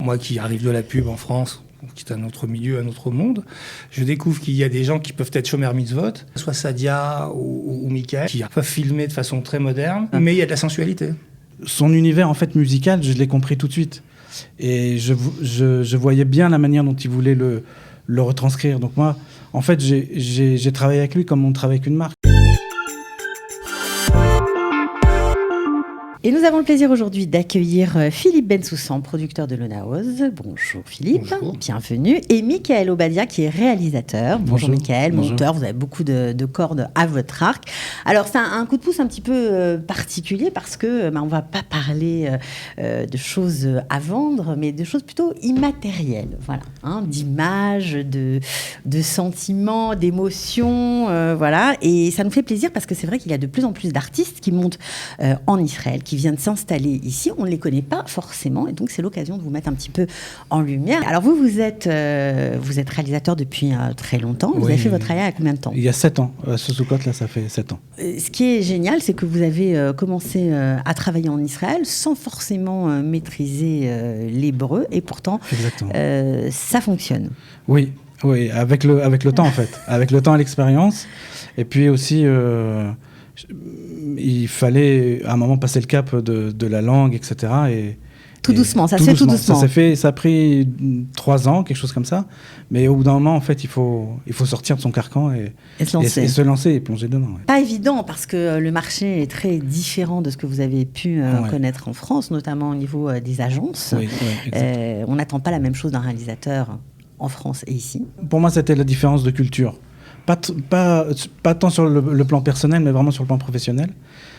Moi qui arrive de la pub en France, qui est un autre milieu, un autre monde, je découvre qu'il y a des gens qui peuvent être Shomer Mitzvot, soit Sadia ou Michael, qui peuvent filmer de façon très moderne, mais il y a de la sensualité. Son univers en fait musical, je l'ai compris tout de suite. Et je voyais bien la manière dont il voulait le retranscrire. Donc moi, en fait, j'ai travaillé avec lui comme on travaille avec une marque. Et nous avons le plaisir aujourd'hui d'accueillir Philippe Bensoussan, producteur de Lunaose. Bonjour Philippe, Bonjour. Bienvenue. Et Michael Obadia qui est réalisateur. Bonjour Michael, monteur, vous avez beaucoup de cordes à votre arc. Alors c'est un coup de pouce un petit peu particulier parce que on ne va pas parler de choses à vendre, mais de choses plutôt immatérielles. Voilà, d'images, de sentiments, d'émotions. Voilà. Et ça nous fait plaisir parce que c'est vrai qu'il y a de plus en plus d'artistes qui montent en Israël, qui viennent s'installer ici. On ne les connaît pas forcément et donc c'est l'occasion de vous mettre un petit peu en lumière. Alors vous êtes réalisateur depuis très longtemps. Vous avez fait votre carrière il y a combien de temps ? Il y a 7 ans. Ce Sukkot, là, ça fait 7 ans. Ce qui est génial, c'est que vous avez commencé à travailler en Israël sans forcément maîtriser l'hébreu et pourtant ça fonctionne. Oui, avec le temps en fait. Avec le temps et l'expérience. Et puis aussi... il fallait à un moment passer le cap de la langue, etc. Tout doucement, ça se fait tout doucement. Ça a pris 3 ans, quelque chose comme ça. Mais au bout d'un moment, en fait, il faut sortir de son carcan et se lancer et plonger dedans. Ouais. Pas évident parce que le marché est très différent de ce que vous avez pu connaître en France, notamment au niveau des agences. Oui, on n'attend pas la même chose d'un réalisateur en France et ici. Pour moi, c'était la différence de culture. Pas tant sur le plan personnel, mais vraiment sur le plan professionnel.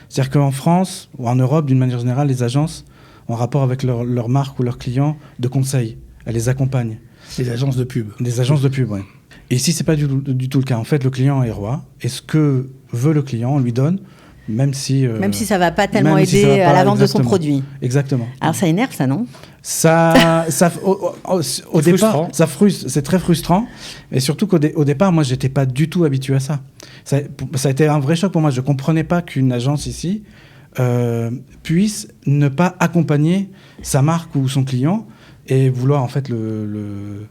C'est-à-dire qu'en France, ou en Europe, d'une manière générale, les agences ont un rapport avec leur marque ou leurs clients de conseil. Elles les accompagnent. Les agences de pub. Des agences de pub, oui. Et ici, c'est pas du tout le cas. En fait, le client est roi. Et ce que veut le client, on lui donne, même si ça va pas tellement aider à la vente de son produit. Exactement. Alors ça énerve, ça, non ? Au départ, ça frustre, c'est très frustrant. Et surtout qu'au départ, moi, j'étais pas du tout habitué à ça. Ça a été un vrai choc pour moi. Je comprenais pas qu'une agence ici puisse ne pas accompagner sa marque ou son client et vouloir en fait le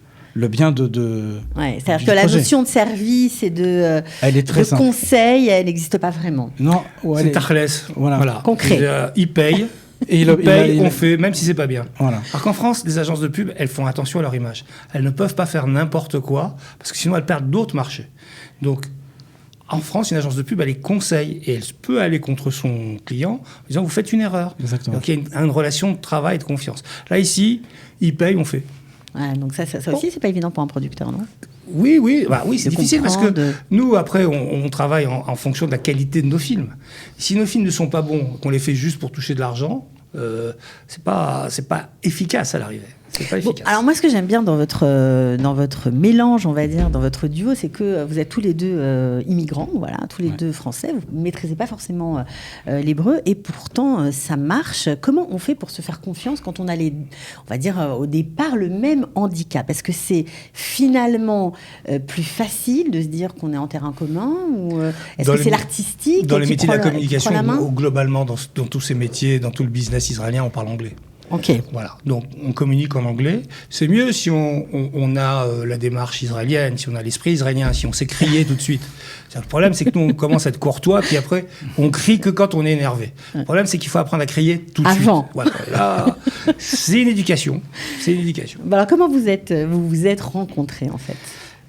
bien c'est-à-dire que la notion de service et de conseil, elle n'existe pas vraiment. Non, c'est tachlès. Voilà. Concret. Ils payent. Et ils payent, on fait, même si c'est pas bien. Voilà. Alors qu'en France, les agences de pub, elles font attention à leur image. Elles ne peuvent pas faire n'importe quoi, parce que sinon elles perdent d'autres marchés. Donc, en France, une agence de pub, elle les conseille, et elle peut aller contre son client en disant, vous faites une erreur. Exactement. Donc il y a une relation de travail et de confiance. Là, ici, ils payent, on fait. Ouais, donc ça aussi, c'est pas évident pour un producteur, non ? Oui, c'est difficile parce que nous, après, on travaille en fonction de la qualité de nos films. Si nos films ne sont pas bons, qu'on les fait juste pour toucher de l'argent, c'est pas efficace à l'arrivée. C'est pas efficace. Alors moi, ce que j'aime bien dans votre mélange, on va dire, dans votre duo, c'est que vous êtes tous les deux immigrants, voilà, tous les deux français. Vous ne maîtrisez pas forcément l'hébreu et pourtant ça marche. Comment on fait pour se faire confiance quand on a on va dire au départ le même handicap ? Est-ce que c'est finalement plus facile de se dire qu'on est en terrain commun ou est-ce que c'est l'artistique dans les métiers de la communication, globalement dans tous ces métiers, dans tout le business israélien, on parle anglais. Ok. Voilà. Donc, on communique en anglais. C'est mieux si on a la démarche israélienne, si on a l'esprit israélien, si on sait crier tout de suite. Le problème, c'est que nous, on commence à être courtois, puis après, on crie que quand on est énervé. Le problème, c'est qu'il faut apprendre à crier tout de suite. Voilà. Là, c'est une éducation. Alors, comment vous vous êtes rencontrés, en fait ?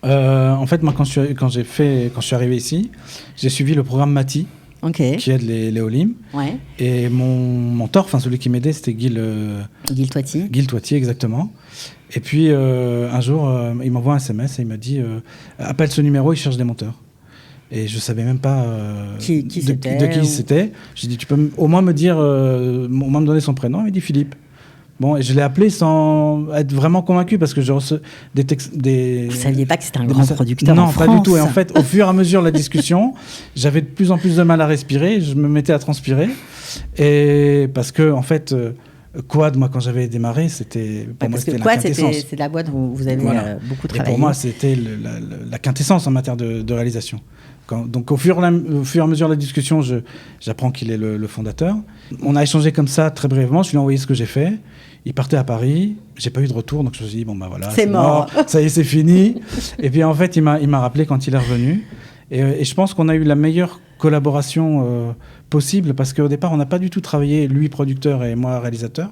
En fait, moi, quand je suis arrivé ici, j'ai suivi le programme Mati. Okay. Qui aide les Olim. Ouais. Et mon mentor, celui qui m'aidait, c'était Gil Toiti. Gil Toiti, exactement. Et puis, un jour, il m'envoie un SMS et il m'a dit appelle ce numéro, il cherche des monteurs. Et je ne savais même pas de qui c'était. J'ai dit tu peux au moins me donner son prénom. Il m'a dit Philippe. Bon, et je l'ai appelé sans être vraiment convaincu parce que je reçois des textes. Vous ne saviez pas que c'était un grand producteur en France ? Non, pas du tout. Et en fait, au fur et à mesure de la discussion, j'avais de plus en plus de mal à respirer. Je me mettais à transpirer. Et parce que, en fait, Quad, moi, quand j'avais démarré, c'était la quintessence. C'est la boîte où vous avez beaucoup travaillé. Et pour moi, c'était la quintessence en matière de réalisation. Donc, au fur et à mesure de la discussion, j'apprends qu'il est le fondateur. On a échangé comme ça très brièvement. Je lui ai envoyé ce que j'ai fait. Il partait à Paris, j'ai pas eu de retour, donc je me suis dit, bon, bah voilà, c'est mort. Ça y est, c'est fini. Et puis en fait, il m'a rappelé quand il est revenu. Et je pense qu'on a eu la meilleure collaboration possible, parce qu'au départ, on n'a pas du tout travaillé, lui producteur et moi réalisateur.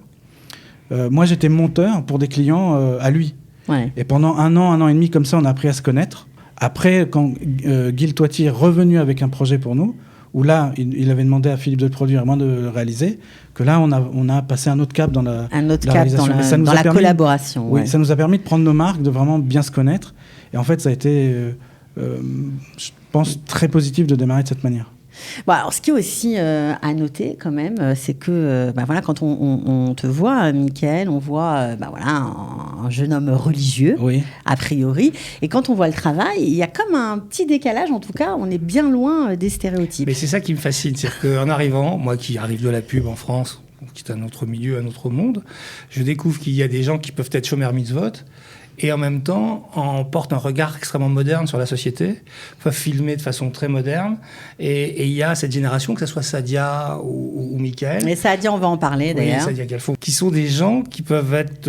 Moi, j'étais monteur pour des clients à lui. Ouais. Et pendant un an et demi, comme ça, on a appris à se connaître. Après, quand Guy Toiti est revenu avec un projet pour nous, où là, il avait demandé à Philippe de le produire et moi de le réaliser, que là, on a passé un autre cap dans la réalisation. Dans la collaboration. Oui, ouais. ça nous a permis de prendre nos marques, de vraiment bien se connaître. Et en fait, ça a été, je pense, très positif de démarrer de cette manière. Bon, alors, ce qui est aussi à noter quand même, c'est que voilà, quand on te voit, Michael, on voit un jeune homme religieux, oui. A priori. Et quand on voit le travail, il y a comme un petit décalage. En tout cas, on est bien loin des stéréotypes. Mais c'est ça qui me fascine. C'est-à-dire qu'en arrivant, moi qui arrive de la pub en France, qui est un autre milieu, un autre monde, je découvre qu'il y a des gens qui peuvent être chômeurs mitzvot, et en même temps, on porte un regard extrêmement moderne sur la société, peuvent filmer de façon très moderne, et il y a cette génération, que ce soit Sadia ou Michael. Et Sadia, on va en parler d'ailleurs. Oui, Sadia Galfond, qui sont des gens qui peuvent être...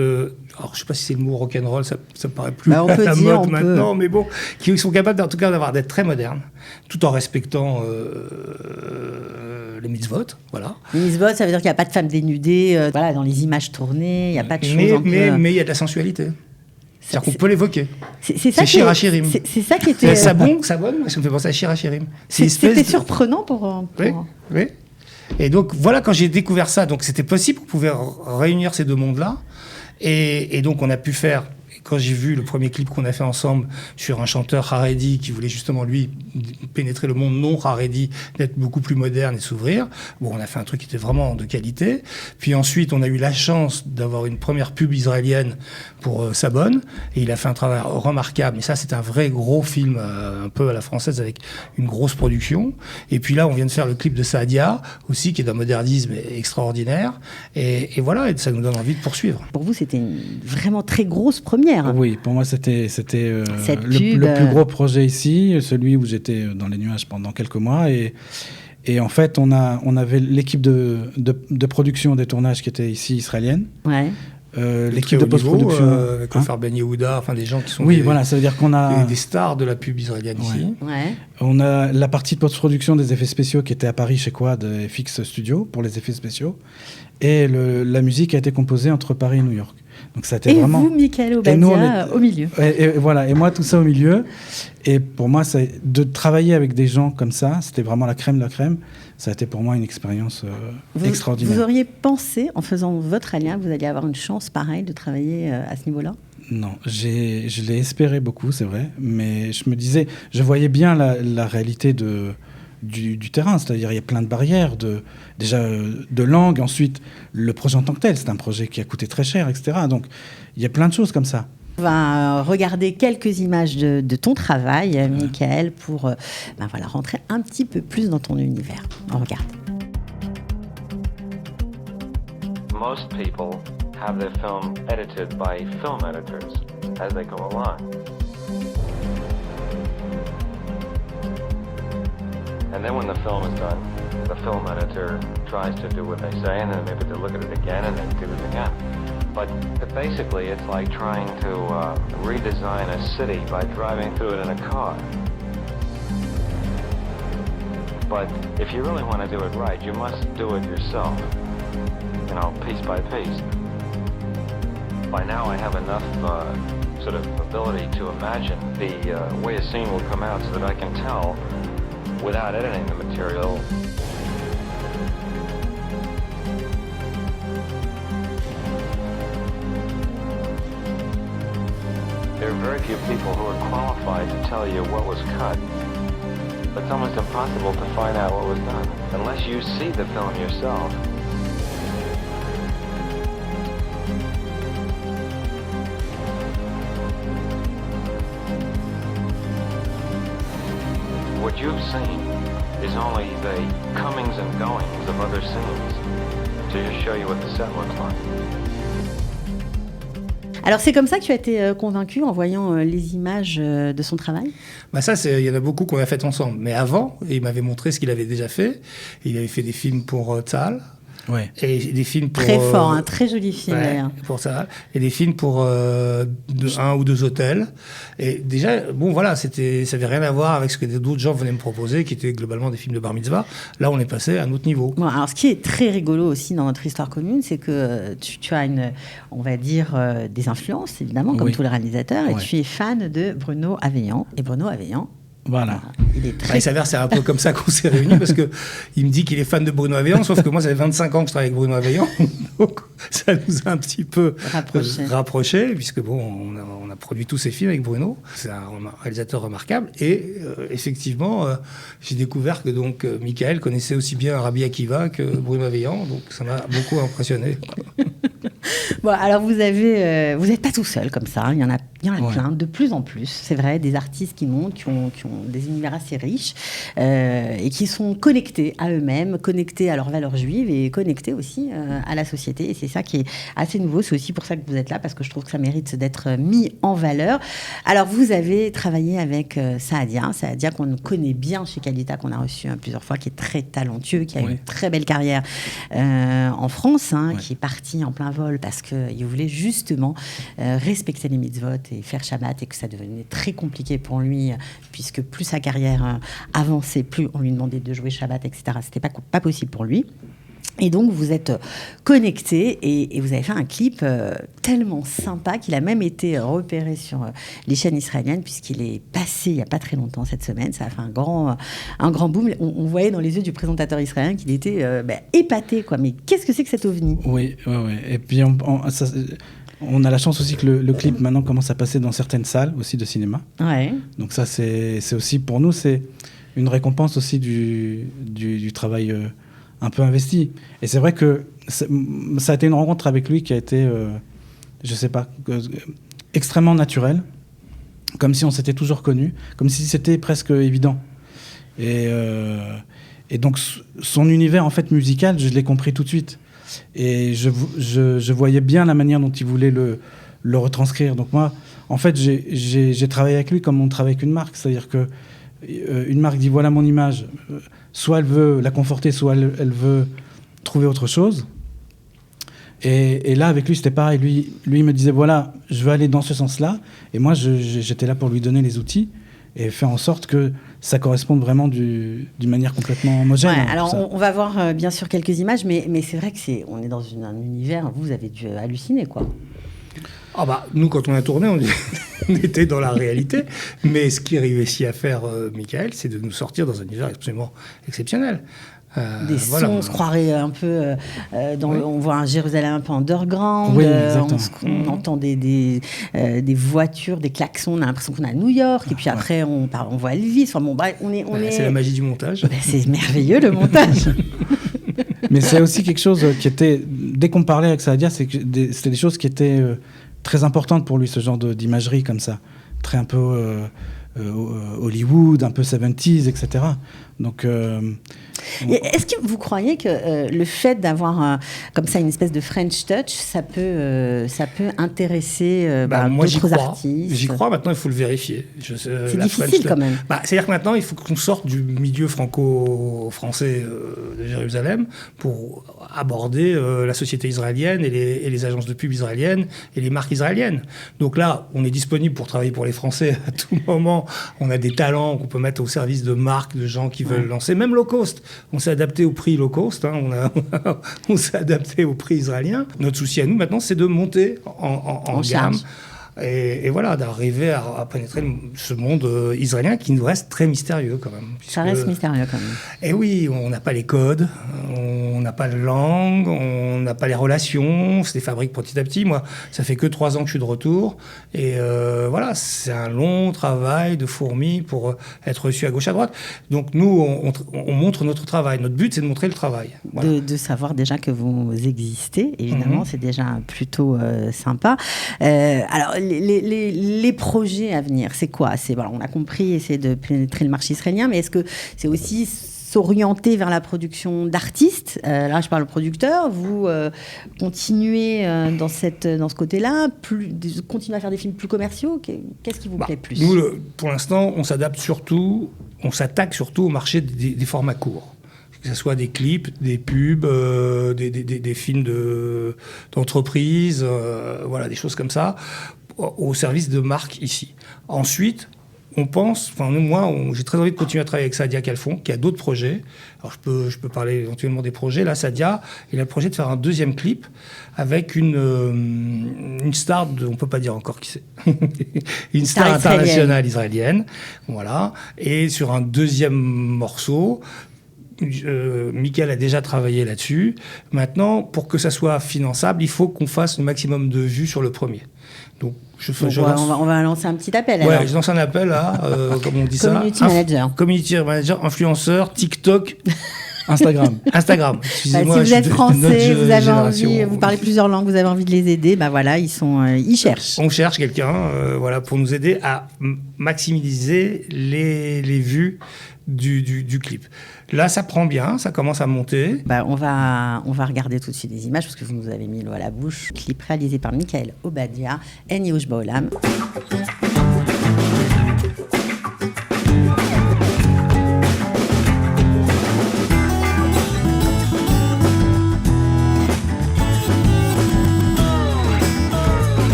alors, je ne sais pas si c'est le mot rock'n'roll, ça me paraît plus on peut à la dire, mode maintenant, mais bon, qui sont capables, en tout cas, d'être très modernes, tout en respectant les mitzvot, voilà. Les mitzvot, ça veut dire qu'il n'y a pas de femmes dénudées dans les images tournées, il n'y a pas de choses mais il y a de la sensualité. C'est-à-dire qu'on peut l'évoquer. C'est ça Shir HaShirim. C'est ça qui était... Sabon, ça me fait penser à Shir HaShirim. C'était surprenant pour... Oui. Et donc, voilà, quand j'ai découvert ça, donc c'était possible, on pouvait réunir ces deux mondes-là. Et donc, on a pu faire... Quand j'ai vu le premier clip qu'on a fait ensemble sur un chanteur Haredi qui voulait justement, lui, pénétrer le monde non Haredi, d'être beaucoup plus moderne et s'ouvrir, bon, on a fait un truc qui était vraiment de qualité. Puis ensuite, on a eu la chance d'avoir une première pub israélienne pour Sabon, et il a fait un travail remarquable. Mais ça, c'est un vrai gros film, un peu à la française, avec une grosse production. Et puis là, on vient de faire le clip de Saadia, aussi, qui est d'un modernisme extraordinaire. Et voilà, et ça nous donne envie de poursuivre. Pour vous, c'était une vraiment très grosse première. Oui, pour moi, c'était le plus gros projet ici, celui où j'étais dans les nuages pendant quelques mois. Et en fait, on avait l'équipe de production des tournages qui était ici israélienne. Ouais. L'équipe de post-production. Avec Ofer Ben Yehuda, enfin des gens qui sont voilà, ça veut dire qu'on a des stars de la pub israélienne ici. Ouais. On a la partie de post-production des effets spéciaux qui était à Paris chez Quad FX Studio pour les effets spéciaux. Et la musique a été composée entre Paris et New York. Donc ça a été vraiment... vous, Michael Obadia, au milieu. Et voilà, et moi, tout ça au milieu. Et pour moi, de travailler avec des gens comme ça, c'était vraiment la crème de la crème. Ça a été pour moi une expérience extraordinaire. Vous auriez pensé, en faisant votre alliance, que vous alliez avoir une chance pareille de travailler à ce niveau-là ? Non, je l'ai espéré beaucoup, c'est vrai. Mais je me disais, je voyais bien la réalité du terrain, c'est-à-dire il y a plein de barrières, déjà de langue, ensuite le projet en tant que tel, c'est un projet qui a coûté très cher, etc. Donc il y a plein de choses comme ça. On va regarder quelques images de ton travail, Michael, pour rentrer un petit peu plus dans ton univers. On regarde. Most people have their film edited by film editors as they go along. And then when the film is done, the film editor tries to do what they say, and then maybe they look at it again and then do it again. But basically, it's like trying to redesign a city by driving through it in a car. But if you really want to do it right, you must do it yourself, piece by piece. By now, I have enough sort of ability to imagine the way a scene will come out so that I can tell without editing the material. There are very few people who are qualified to tell you what was cut. It's almost impossible to find out what was done unless you see the film yourself. What you've seen is only the comings and goings of other scenes to just show you what the set looks like. Alors c'est comme ça que tu as été convaincu en voyant les images de son travail ? Ça, il y en a beaucoup qu'on a fait ensemble. Mais avant, il m'avait montré ce qu'il avait déjà fait. Il avait fait des films pour Tzahal. Ouais. Et des films pour... Très fort, un très joli film d'ailleurs. Pour ça. Et des films pour 1 ou 2 hôtels. Et déjà, bon voilà, ça n'avait rien à voir avec ce que d'autres gens venaient me proposer, qui étaient globalement des films de bar mitzvah. Là, on est passé à un autre niveau. Bon, alors, ce qui est très rigolo aussi dans notre histoire commune, c'est que tu as on va dire, des influences, évidemment, comme tous les réalisateurs, et tu es fan de Bruno Aveillant. Et Bruno Aveillant, voilà. Il s'avère c'est un peu comme ça qu'on s'est réunis, parce que il me dit qu'il est fan de Bruno Aveillant, sauf que moi, ça fait 25 ans que je travaille avec Bruno Aveillant, donc ça nous a un petit peu rapprochés, puisque bon, on a produit tous ces films avec Bruno. C'est un réalisateur remarquable, et effectivement, j'ai découvert que donc Michael connaissait aussi bien Rabbi Akiva que Bruno Aveillant, donc ça m'a beaucoup impressionné. Bon, alors vous n'êtes pas tout seul comme ça, il y en a plein, de plus en plus, c'est vrai, des artistes qui montent, qui ont des univers assez riches et qui sont connectés à eux-mêmes, connectés à leurs valeurs juives et connectés aussi à la société. Et c'est ça qui est assez nouveau, c'est aussi pour ça que vous êtes là, parce que je trouve que ça mérite d'être mis en valeur. Alors vous avez travaillé avec Saadia qu'on connaît bien chez Qualita, qu'on a reçu plusieurs fois, qui est très talentueux, qui a une très belle carrière en France, qui est parti en plein vol parce qu'il voulait justement respecter les mitzvot et faire Shabbat, et que ça devenait très compliqué pour lui, puisque plus sa carrière avançait, plus on lui demandait de jouer Shabbat, etc. C'était pas possible pour lui. Et donc, vous êtes connectés et vous avez fait un clip tellement sympa qu'il a même été repéré sur les chaînes israéliennes, puisqu'il est passé il n'y a pas très longtemps cette semaine. Ça a fait un grand boom. On voyait dans les yeux du présentateur israélien qu'il était épaté, quoi. Mais qu'est-ce que c'est que cet ovni ? Oui. Et puis, on a la chance aussi que le clip maintenant commence à passer dans certaines salles aussi de cinéma. Ouais. Donc ça, c'est aussi, pour nous, c'est une récompense aussi du travail un peu investi. Et c'est vrai que ça a été une rencontre avec lui qui a été, je sais pas, extrêmement naturelle, comme si on s'était toujours connus, comme si c'était presque évident. Et donc son univers en fait musical, je l'ai compris tout de suite. Et je voyais bien la manière dont il voulait le retranscrire. Donc moi, en fait, j'ai travaillé avec lui comme on travaille avec une marque, c'est-à-dire que une marque dit voilà mon image, soit elle veut la conforter, soit elle veut trouver autre chose. Et là, avec lui, c'était pareil. Lui, il me disait voilà, je veux aller dans ce sens-là. Et moi, j'étais là pour lui donner les outils et faire en sorte que ça corresponde vraiment d'une manière complètement homogène. Ouais, alors, on va voir bien sûr quelques images, mais c'est vrai qu'on est dans un univers, vous avez dû halluciner, quoi. Ah bah, nous, quand on a tourné, on était dans la réalité. Mais ce qu'il réussit à faire, Michael, c'est de nous sortir dans un univers absolument exceptionnel. Des sons, on se croirait un peu on voit un Jérusalem un peu underground, on entend des voitures, des klaxons, on a l'impression qu'on est à New York, et puis après on voit Elvis. Enfin bon, bref, on est... C'est la magie du montage. C'est merveilleux, le montage. Mais c'est aussi quelque chose qui était, dès qu'on parlait avec Saadia, c'était des choses qui étaient très importantes pour lui, ce genre d'imagerie comme ça, très un peu Hollywood, un peu 70s, etc. Donc, est-ce que vous croyez que le fait d'avoir comme ça une espèce de French touch, ça peut intéresser d'autres artistes ? J'y crois. Maintenant, il faut le vérifier. C'est difficile quand même. C'est-à-dire que maintenant, il faut qu'on sorte du milieu franco-français de Jérusalem pour aborder la société israélienne et les agences de pub israéliennes et les marques israéliennes. Donc là, on est disponible pour travailler pour les Français à tout moment. On a des talents qu'on peut mettre au service de marques, de gens qui veulent lancer, même low cost. On s'est adapté au prix low cost, on s'est adapté au prix israélien. Notre souci à nous maintenant, c'est de monter en gamme. Et voilà, d'arriver à pénétrer ce monde israélien qui nous reste très mystérieux quand même. Ça reste mystérieux quand même. Et oui, on n'a pas les codes, on n'a pas la langue, on n'a pas les relations, on se les fabrique petit à petit. Moi, ça fait que 3 ans que je suis de retour. Et voilà, c'est un long travail de fourmi pour être reçu à gauche, à droite. Donc nous, on montre notre travail. Notre but, c'est de montrer le travail. Voilà. De savoir déjà que vous existez, évidemment, c'est déjà plutôt sympa. Alors, les projets à venir, c'est quoi ? On a compris, essayer de pénétrer le marché israélien, mais est-ce que c'est aussi s'orienter vers la production d'artistes ? Là, je parle producteur. Vous continuez dans ce côté-là, continuez à faire des films plus commerciaux. Qu'est-ce qui vous plaît plus ? Nous, pour l'instant, on s'attaque surtout au marché des formats courts. que ce soit des clips, des pubs, des films d'entreprise, voilà, des choses comme ça, au service de marques ici. Ensuite, on pense, moi, j'ai très envie de continuer à travailler avec Sadia Calfon, qui a d'autres projets. Alors, je peux parler éventuellement des projets. Là, Sadia, il a le projet de faire un deuxième clip avec une star, on ne peut pas dire encore qui c'est, une star internationale israélienne. Voilà. Et sur un deuxième morceau, Michael a déjà travaillé là-dessus. Maintenant, pour que ça soit finançable, il faut qu'on fasse le maximum de vues sur le premier. Donc, on va lancer un petit appel. Ouais, je lance un appel à, comme on dit Community manager. Community manager, influenceur, TikTok, Instagram. Excusez-moi, si vous êtes français, vous avez envie, vous parlez plusieurs langues, vous avez envie de les aider, voilà, ils cherchent. On cherche quelqu'un, voilà, pour nous aider à maximiser les vues du clip. Là, ça prend bien, ça commence à monter. On va regarder tout de suite des images parce que vous nous avez mis l'eau à la bouche. Clip réalisé par Michael Obadia et Niouch Baolam.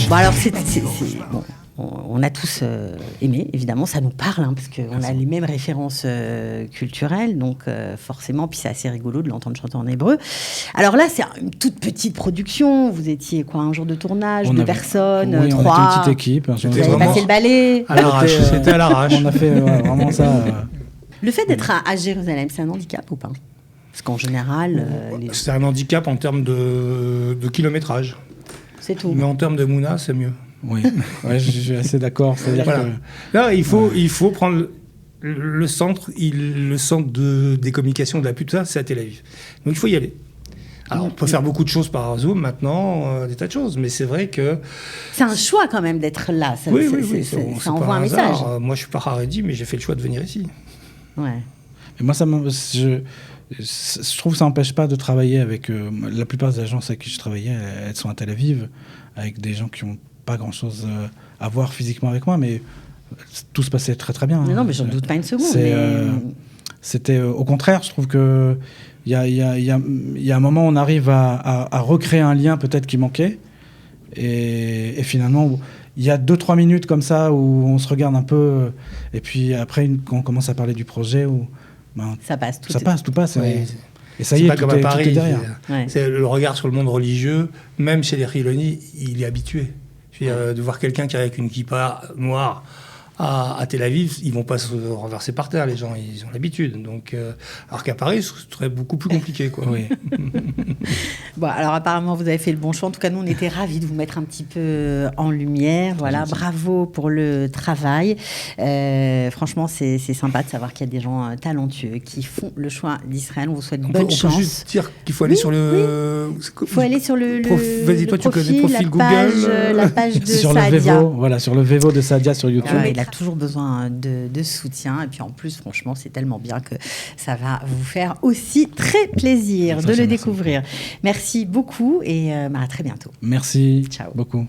Bon, alors, bon, on a tous aimé, évidemment, ça nous parle, parce qu'on a les mêmes références culturelles, donc forcément, puis c'est assez rigolo de l'entendre chanter en hébreu. Alors là, c'est une toute petite production, vous étiez un jour de tournage, deux personnes, oui, 3. On était une petite équipe. Vous avez passé le balai. C'était à l'arrache. On a fait vraiment ça. Le fait d'être à Jérusalem, c'est un handicap ou pas ? Parce qu'en général... C'est un handicap en termes de kilométrage. C'est tout. Mais en termes de Mouna, c'est mieux. Oui, je suis assez d'accord. C'est-à-dire que... Là, il faut prendre le centre des communications de la pub, ça, c'est à Tel Aviv. Donc il faut y aller. Alors, on peut faire beaucoup de choses par Zoom maintenant, des tas de choses, mais c'est vrai que... C'est un choix quand même d'être là. Ça envoie un message. Moi, je suis pas Haredi, mais j'ai fait le choix de venir ici. Ouais. Et moi, je trouve que ça n'empêche pas de travailler avec... la plupart des agences avec qui je travaillais, elles sont à Tel Aviv, avec des gens qui n'ont pas grand-chose à voir physiquement avec moi, mais tout se passait très très bien. Non, mais j'en doute pas une seconde. C'était au contraire, je trouve que il y a un moment où on arrive à recréer un lien peut-être qui manquait, et finalement il y a 2-3 minutes comme ça où on se regarde un peu, et puis après quand on commence à parler du projet, ça passe, tout passe. Ouais. Et ça y est, pas comme à Paris, tout est derrière. C'est le regard sur le monde religieux, même chez les Chiloni, il est habitué. De voir quelqu'un qui est avec une kippa noire à Tel Aviv, ils vont pas se renverser par terre, les gens, ils ont l'habitude. Donc, alors qu'à Paris, ce serait beaucoup plus compliqué, quoi. Oui. Bon, alors apparemment, vous avez fait le bon choix. En tout cas, nous, on était ravis de vous mettre un petit peu en lumière. Voilà, bravo pour le travail. Franchement, c'est sympa de savoir qu'il y a des gens talentueux qui font le choix d'Israël. On vous souhaite bonne chance. On peut juste dire qu'il faut aller sur le... Il faut aller sur le Vas-y, toi, tu connais le profil Google. La page de sur Sadia. Sur le Vevo de Sadia sur YouTube. Il a toujours besoin de soutien. Et puis en plus, franchement, c'est tellement bien que ça va vous faire aussi très plaisir de le découvrir. Merci beaucoup et à très bientôt. Merci Ciao. beaucoup.